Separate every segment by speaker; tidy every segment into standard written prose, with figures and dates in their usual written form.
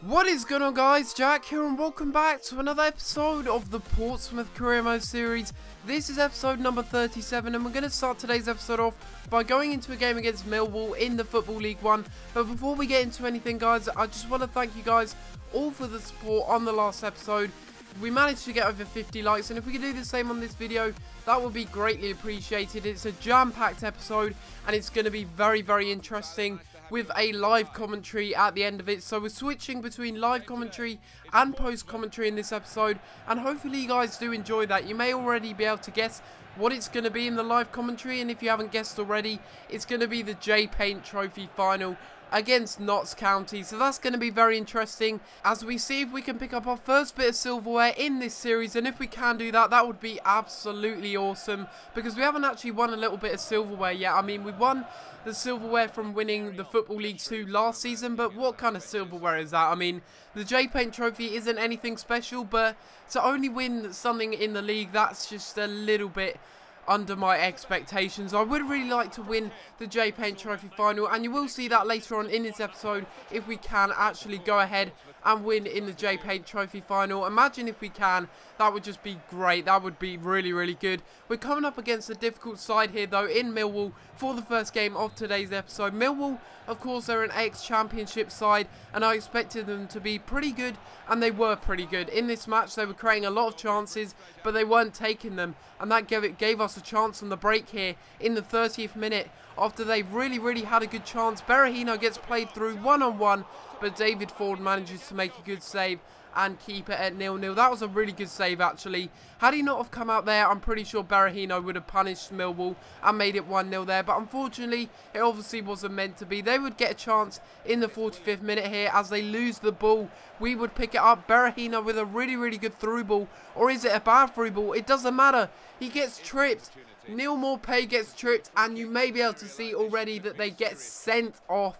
Speaker 1: What is going on, guys? Jack here and welcome back to another episode of the Portsmouth Career Mode series. This is episode number 37 and we're going to start today's episode off by going into a game against Millwall in the Football League 1. But before we get into anything, guys, I just want to thank you guys all for the support on the last episode. We managed to get over 50 likes, and if we could do the same on this video, that would be greatly appreciated. It's a jam-packed episode and it's going to be very, very interesting, with a live commentary at the end of it. So we're switching between live commentary and post commentary in this episode, and hopefully you guys do enjoy that. You may already be able to guess what it's going to be in the live commentary, and if you haven't guessed already, it's going to be the J Paint Trophy final against Notts County. So that's going to be very interesting as we see if we can pick up our first bit of silverware in this series, and if we can do that, that would be absolutely awesome, because we haven't actually won a little bit of silverware yet. I mean, we won the silverware from winning the Football League 2 last season, but what kind of silverware is that? I mean, the J Paint Trophy isn't anything special, but to only win something in the league, that's just a little bit under my expectations. I would really like to win the J Paint Trophy final, and you will see that later on in this episode if we can actually go ahead and win in the J Paint Trophy final. Imagine if we can, that would just be great. That would be really, really good. We're coming up against a difficult side here though in Millwall for the first game of today's episode. Millwall, of course, they're an ex-championship side, and I expected them to be pretty good, and they were pretty good. In this match, they were creating a lot of chances, but they weren't taking them, and that gave us a chance on the break here in the 30th minute. After they really had a good chance, Berahino gets played through one-on-one, but David Ford manages to make a good save and keep it at 0-0. That was a really good save, actually. Had he not have come out there, I'm pretty sure Berahino would have punished Millwall and made it 1-0 there. But unfortunately, it obviously wasn't meant to be. They would get a chance in the 45th minute here as they lose the ball. We would pick it up. Berahino with a really good through ball. Or is it a bad through ball? It doesn't matter. He gets tripped. Neil Morpay gets tripped, and you may be able to see already that they get sent off.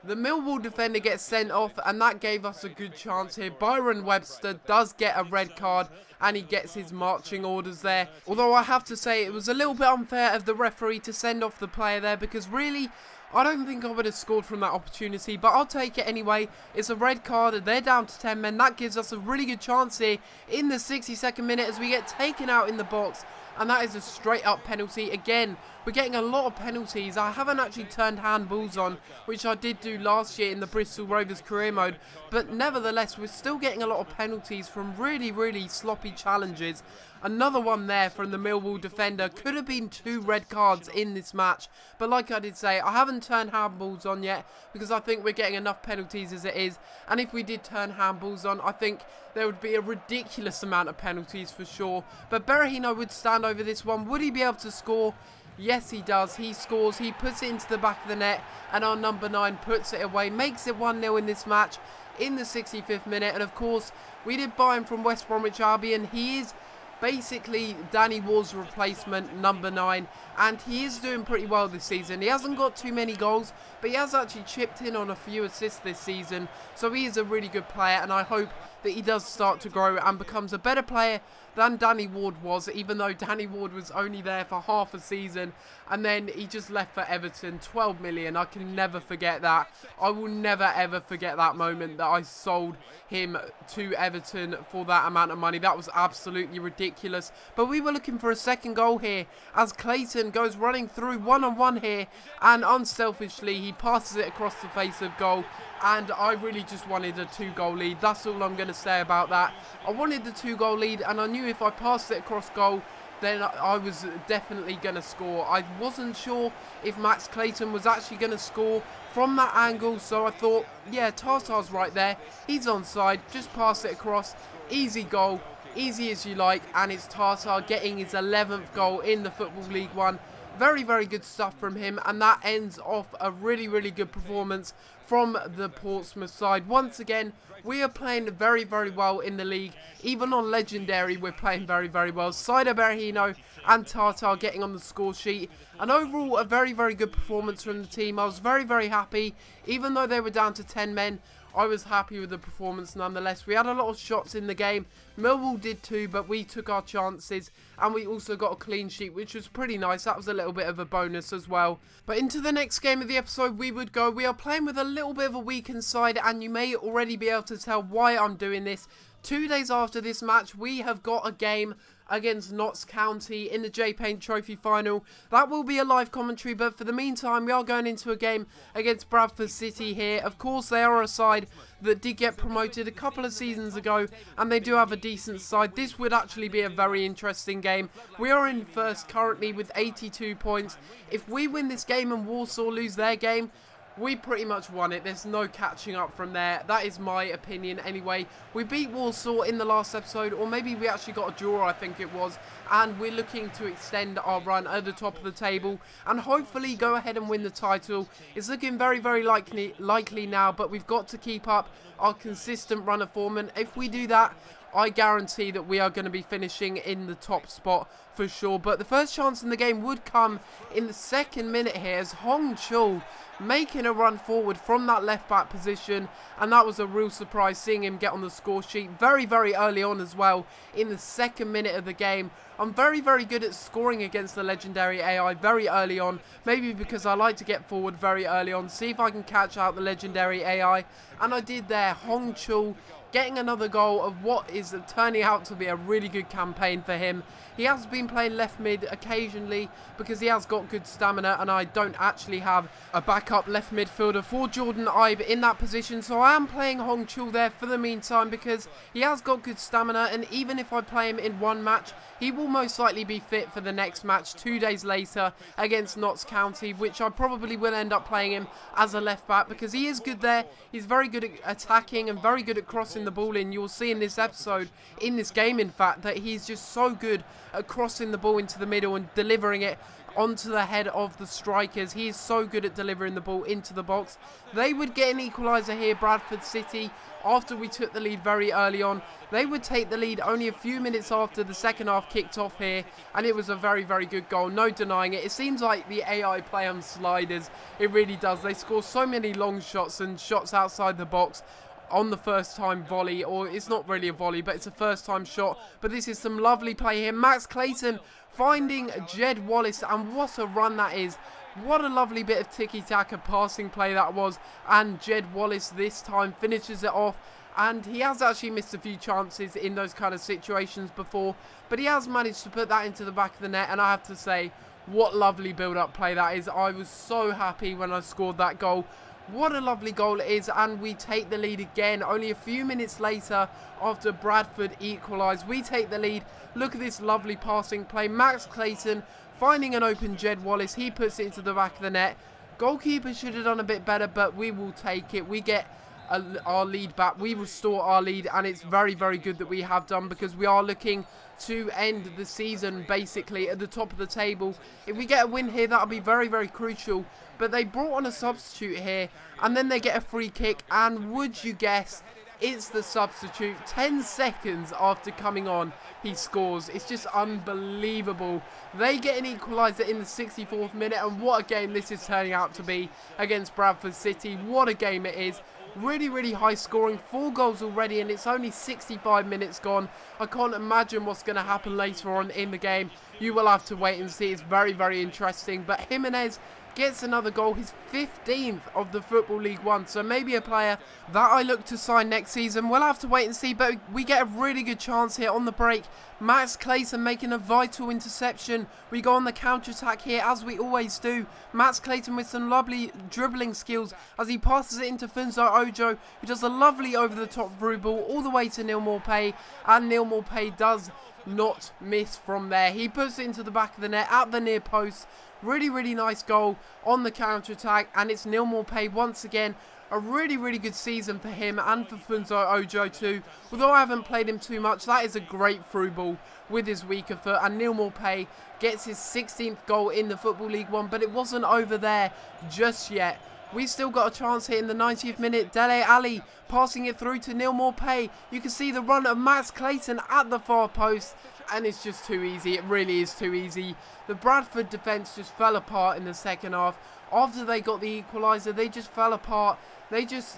Speaker 1: The Millwall defender gets sent off, and that gave us a good chance here. Byron Webster does get a red card, and he gets his marching orders there. Although I have to say it was a little bit unfair of the referee to send off the player there, because really, I don't think I would have scored from that opportunity, but I'll take it anyway. It's a red card. They're down to 10 men. That gives us a really good chance here in the 62nd minute as we get taken out in the box. And that is a straight up penalty. Again, we're getting a lot of penalties. I haven't actually turned handballs on, which I did do last year in the Bristol Rovers career mode. But nevertheless, we're still getting a lot of penalties from really sloppy challenges. Another one there from the Millwall defender. Could have been 2 red cards in this match. But like I did say, I haven't turned handballs on yet, because I think we're getting enough penalties as it is. And if we did turn handballs on, I think there would be a ridiculous amount of penalties for sure. But Berahino would stand over this one. Would he be able to score? Yes, he does. He scores. He puts it into the back of the net, and our number 9 puts it away. Makes it 1-0 in this match in the 65th minute. And of course, we did buy him from West Bromwich Albion. He is basically Danny Ward's replacement, number 9, and he is doing pretty well this season. He hasn't got too many goals, but he has actually chipped in on a few assists this season, so he is a really good player, and I hope that he does start to grow and becomes a better player than Danny Ward was, even though Danny Ward was only there for half a season, and then he just left for Everton. 12 million, I can never forget that. I will never ever forget that moment that I sold him to Everton for that amount of money. That was absolutely ridiculous. But we were looking for a second goal here as Clayton goes running through one-on-one here, and unselfishly he passes it across the face of goal. And I really just wanted a 2-goal lead. That's all I'm going to say about that. I wanted the 2-goal lead, and I knew if I passed it across goal, then I was definitely going to score. I wasn't sure if Max Clayton was actually going to score from that angle, so I thought, yeah, Tartar's right there. He's onside. Just pass it across. Easy goal. Easy as you like. And it's Tartar getting his 11th goal in the Football League 1. Very good stuff from him, and that ends off a really good performance from the Portsmouth side. Once again, we are playing very well in the league. Even on Legendary, we're playing very well. Sider Berahino and Tartar getting on the score sheet. And overall, a very good performance from the team. I was very happy. Even though they were down to 10 men, I was happy with the performance nonetheless. We had a lot of shots in the game. Millwall did too, but we took our chances, and we also got a clean sheet, which was pretty nice. That was a little bit of a bonus as well. But into the next game of the episode we would go. We are playing with a little bit of a weakened side, and you may already be able to tell why I'm doing this. 2 days after this match, we have got a game against Notts County in the J-Paint Trophy final. That will be a live commentary, but for the meantime, we are going into a game against Bradford City here. Of course, they are a side that did get promoted a couple of seasons ago, and they do have a decent side. This would actually be a very interesting game. We are in first currently with 82 points. If we win this game and Walsall lose their game, we pretty much won it. There's no catching up from there. That is my opinion anyway. We beat Walsall in the last episode, or maybe we actually got a draw, I think it was. And we're looking to extend our run at the top of the table and hopefully go ahead and win the title. It's looking very, very likely now, but we've got to keep up our consistent run of form. And if we do that, I guarantee that we are going to be finishing in the top spot for sure. But the first chance in the game would come in the second minute here as Hong Chul making a run forward from that left back position, and that was a real surprise seeing him get on the score sheet very, very early on as well in the second minute of the game. I'm very, very good at scoring against the legendary AI very early on, maybe because I like to get forward very early on, see if I can catch out the legendary AI, and I did there. Hong Chul getting another goal of what is turning out to be a really good campaign for him. He has been playing left mid occasionally because he has got good stamina, and I don't actually have a backup left midfielder for Jordan Ibe in that position, so I am playing Hong Chul there for the meantime because he has got good stamina, and even if I play him in one match, he will most likely be fit for the next match 2 days later against Notts County, which I probably will end up playing him as a left back because he is good there. He's very good at attacking and very good at crossing the ball in. You'll see in this episode, in this game in fact, that he's just so good at crossing the ball into the middle and delivering it onto the head of the strikers. He is so good at delivering the ball into the box. They would get an equaliser here, Bradford City, after we took the lead very early on. They would take the lead only a few minutes after the second half kicked off here, and it was a very, very good goal, no denying it. It seems like the AI play on sliders. It really does. They score so many long shots and shots outside the box on the first time volley, or it's not really a volley, but it's a first time shot. But this is some lovely play here. Max Clayton finding Jed Wallace, and what a run that is. What a lovely bit of tiki-taka passing play that was, and Jed Wallace this time finishes it off. And he has actually missed a few chances in those kind of situations before, but he has managed to put that into the back of the net, and I have to say, what lovely build-up play that is. I was so happy when I scored that goal. What a lovely goal it is, and we take the lead again only a few minutes later after Bradford equalise. We take the lead. Look at this lovely passing play. Max Clayton finding an open Jed Wallace. He puts it into the back of the net. Goalkeeper should have done a bit better, but we will take it. We get our lead back. We restore our lead, and it's very, very good that we have done because we are looking to end the season basically at the top of the table. If we get a win here, that'll be very, very crucial. But they brought on a substitute here, and then they get a free kick, and would you guess, it's the substitute. 10 seconds after coming on, he scores. It's just unbelievable. They get an equaliser in the 64th minute, and what a game this is turning out to be against Bradford City. What a game it is. Really, really high scoring. 4 goals already, and it's only 65 minutes gone. I can't imagine what's going to happen later on in the game. You will have to wait and see. It's very, very interesting. But Jimenez gets another goal, his 15th of the Football League One, so maybe a player that I look to sign next season. We'll have to wait and see, but we get a really good chance here on the break. Max Clayton making a vital interception. We go on the counter-attack here, as we always do. Max Clayton with some lovely dribbling skills as he passes it into Funso Ojo, who does a lovely over-the-top through ball all the way to Neil Morpay, and Neil Morpay does not miss from there. He puts it into the back of the net at the near post. Really, really nice goal on the counter-attack, and it's Neil Morpay once again. A really, really good season for him and for Funso Ojo too. Although I haven't played him too much, that is a great through ball with his weaker foot, and Neil Morpay gets his 16th goal in the Football League One, but it wasn't over there just yet. We still got a chance here in the 90th minute. Dele Alli passing it through to Neil Morpay. You can see the run of Max Clayton at the far post, and it's just too easy. It really is too easy. The Bradford defence just fell apart in the second half. after they got the equaliser, they just fell apart. They just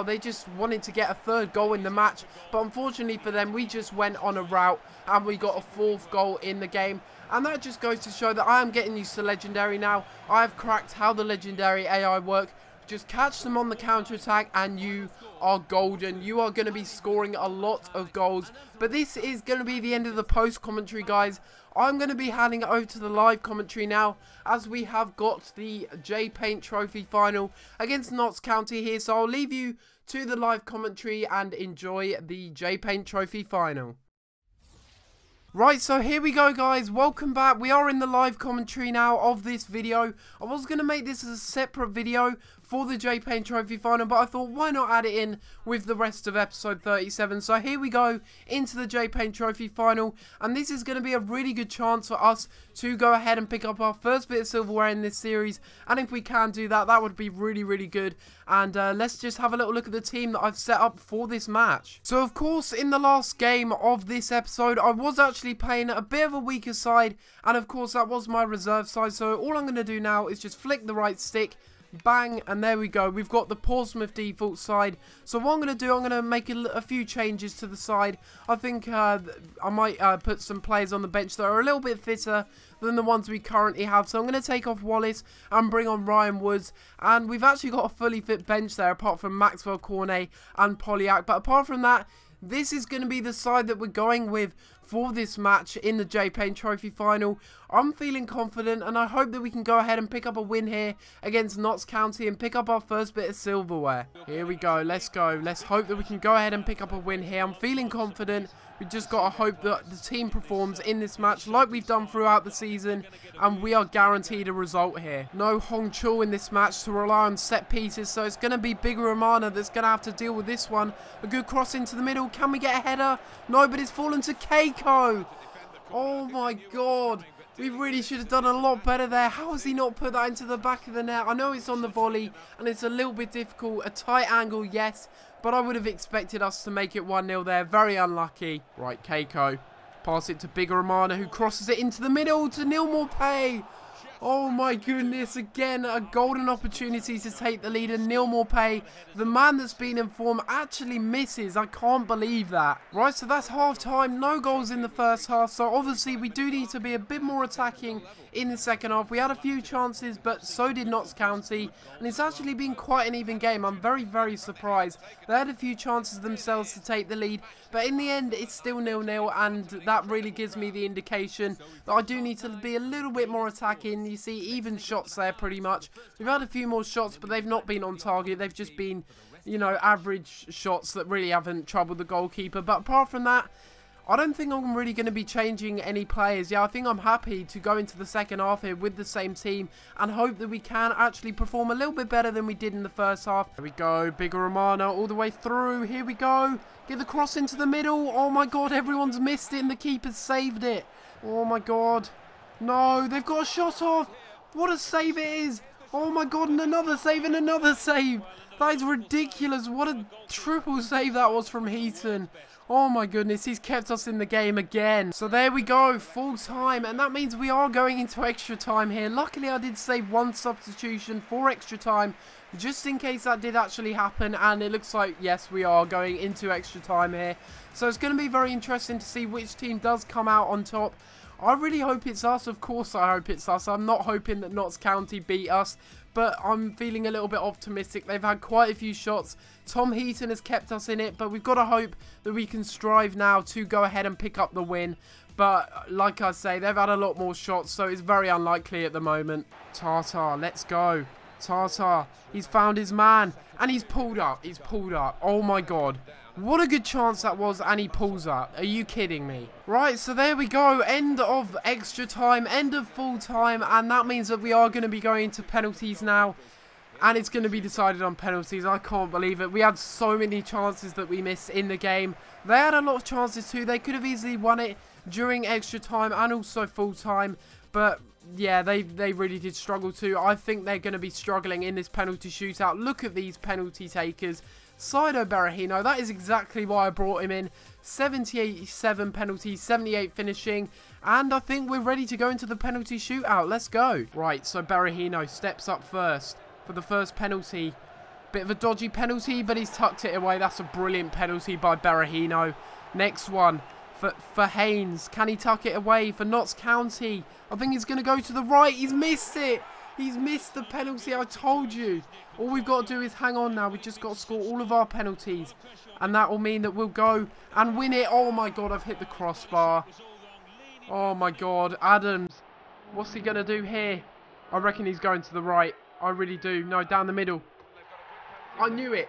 Speaker 1: they just wanted to get a third goal in the match, but unfortunately for them, we just went on a rout and we got a fourth goal in the game. And that just goes to show that I am getting used to Legendary now. I have cracked how the Legendary AI work. Just catch them on the counter-attack and you are golden. You are going to be scoring a lot of goals. But this is going to be the end of the post-commentary, guys. I'm going to be handing it over to the live commentary now, as we have got the J-Paint Trophy final against Notts County here. So I'll leave you to the live commentary and enjoy the J-Paint Trophy final. Right, so here we go, guys. Welcome back. We are in the live commentary now of this video. I was going to make this as a separate video for the J-Paint Trophy final, but I thought, why not add it in with the rest of episode 37? So here we go into the J-Paint Trophy final, and this is going to be a really good chance for us to go ahead and pick up our first bit of silverware in this series. And if we can do that, that would be really, really good. And let's just have a little look at the team that I've set up for this match. So of course, in the last game of this episode, I was actually playing a bit of a weaker side, and of course that was my reserve side. So all I'm going to do now is just flick the right stick, bang, and there we go. We've got the Portsmouth default side. So what I'm going to do, I'm going to make a few changes to the side. I think I might put some players on the bench that are a little bit fitter than the ones we currently have. So I'm going to take off Wallace and bring on Ryan Woods. And we've actually got a fully fit bench there, apart from Maxwell Cornet and Polyak. But apart from that, this is going to be the side that we're going with for this match in the J-Paint Trophy final. I'm feeling confident, and I hope that we can go ahead and pick up a win here against Notts County and pick up our first bit of silverware. Here we go. Let's go. Let's hope that we can go ahead and pick up a win here. I'm feeling confident. We just got to hope that the team performs in this match like we've done throughout the season, and we are guaranteed a result here. No Hong Chul in this match to rely on set pieces, so it's going to be Big Romana that's going to have to deal with this one. A good cross into the middle. Can we get a header? No, but it's fallen to Keiko. Oh my god. We really should have done a lot better there. How has he not put that into the back of the net? I know it's on the volley and it's a little bit difficult. A tight angle, yes, but I would have expected us to make it 1-0 there. Very unlucky. Right, Keiko. Pass it to Big Romana, who crosses it into the middle to Neil Morpay. Oh my goodness, again, a golden opportunity to take the lead, and Neil Morpay, the man that's been in form, actually misses. I can't believe that. Right, so that's half time. No goals in the first half, so obviously we do need to be a bit more attacking in the second half. We had a few chances, but so did Notts County, and it's actually been quite an even game. I'm very, very surprised. They had a few chances themselves to take the lead, but in the end, it's still 0-0, and that really gives me the indication that I do need to be a little bit more attacking. You see, even shots there pretty much. We've had a few more shots, but they've not been on target. They've just been, you know, average shots that really haven't troubled the goalkeeper. But apart from that, I don't think I'm really going to be changing any players. Yeah, I think I'm happy to go into the second half here with the same team and hope that we can actually perform a little bit better than we did in the first half. There we go, Big Romana all the way through. Here we go. Get the cross into the middle. Oh my god, everyone's missed it and the keeper's saved it. Oh my god. No, they've got a shot off. What a save it is. Oh my god, and another save and another save. That is ridiculous. What a triple save that was from Heaton. Oh my goodness, he's kept us in the game again. So there we go, full time, and that means we are going into extra time here. Luckily, I did save one substitution for extra time, just in case that did actually happen, and it looks like, yes, we are going into extra time here. So it's going to be very interesting to see which team does come out on top. I really hope it's us. Of course I hope it's us. I'm not hoping that Notts County beat us, but I'm feeling a little bit optimistic. They've had quite a few shots. Tom Heaton has kept us in it, but we've got to hope that we can strive now to go ahead and pick up the win. But like I say, they've had a lot more shots, so it's very unlikely at the moment. Tata, let's go. Tata, he's found his man, and he's pulled up. He's pulled up. Oh my god. What a good chance that was, and he pulls up. Are you kidding me? Right, so there we go. End of extra time, end of full time, and that means that we are going to be going into penalties now. And it's going to be decided on penalties. I can't believe it. We had so many chances that we missed in the game. They had a lot of chances too. They could have easily won it during extra time and also full time. But yeah, they really did struggle too. I think they're going to be struggling in this penalty shootout. Look at these penalty takers. Saido Berahino, that is exactly why I brought him in. 77 penalties, 78 finishing, And I think we're ready to go into the penalty shootout. Let's go. Right, so Berahino steps up first for the first penalty. Bit of a dodgy penalty, but he's tucked it away. That's a brilliant penalty by Berahino. Next one for Haynes. Can he tuck it away for Notts County? I think he's going to go to the right. He's missed it. He's missed the penalty. I told you. All we've got to do is hang on now. We've just got to score all of our penalties. And that will mean that we'll go and win it. Oh my God, I've hit the crossbar. Oh my God. Adams. What's he going to do here? I reckon he's going to the right. I really do. No, down the middle. I knew it.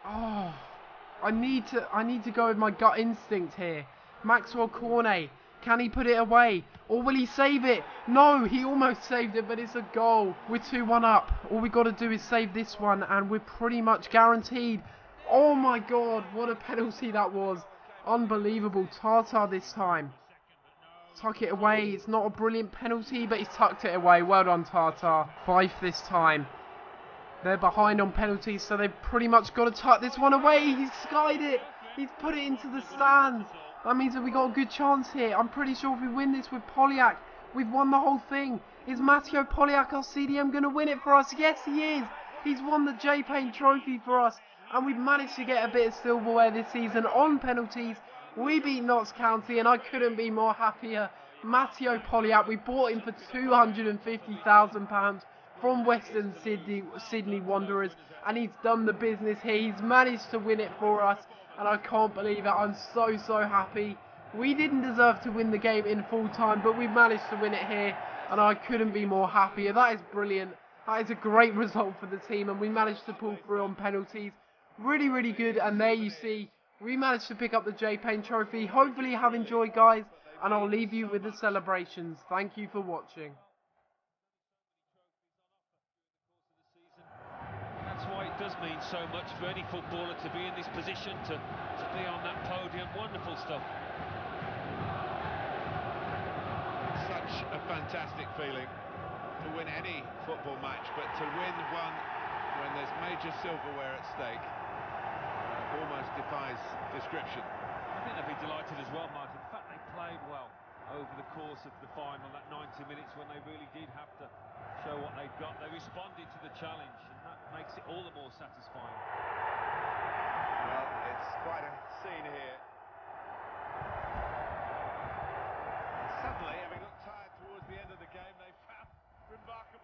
Speaker 1: Oh, I need to go with my gut instinct here. Maxwell Cornet. Can he put it away? Or will he save it? No, he almost saved it, but it's a goal. We're 2-1 up. All we got to do is save this one, and we're pretty much guaranteed. Oh my God, what a penalty that was. Unbelievable. Tata this time. Tuck it away. It's not a brilliant penalty, but he's tucked it away. Well done, Tata. Fife this time. They're behind on penalties, so they've pretty much got to tuck this one away. He's skied it. He's put it into the stands. That means that we got a good chance here. I'm pretty sure if we win this with Polyak, we've won the whole thing. Is Matteo Polyak, our CDM, going to win it for us? Yes, he is. He's won the J Payne Trophy for us. And we've managed to get a bit of silverware this season on penalties. We beat Notts County, and I couldn't be more happier. Matteo Polyak, we bought him for £250,000 from Western Sydney Wanderers, and he's done the business here. He's managed to win it for us, and I can't believe it. I'm so happy. We didn't deserve to win the game in full time, but we managed to win it here, and I couldn't be more happier. That is brilliant. That is a great result for the team, and we managed to pull through on penalties. Really good, and there you see, we managed to pick up the J Payne Trophy. Hopefully you have enjoyed, guys, and I'll leave you with the celebrations. Thank you for watching.
Speaker 2: That's why it does mean so much for any footballer to be in this position, to be on that podium. Wonderful stuff.
Speaker 3: Such a fantastic feeling to win any football match, but to win one when there's major silverware at stake almost defies description.
Speaker 2: I think they'll be delighted as well, Mark. In fact, they played well over the course of the final, that 90 minutes when they really did have to show what they've got. They responded to the challenge, and that makes it all the more satisfying.
Speaker 3: Well, it's quite a scene here. And suddenly, having looked tired towards the end of the game, they found remarkable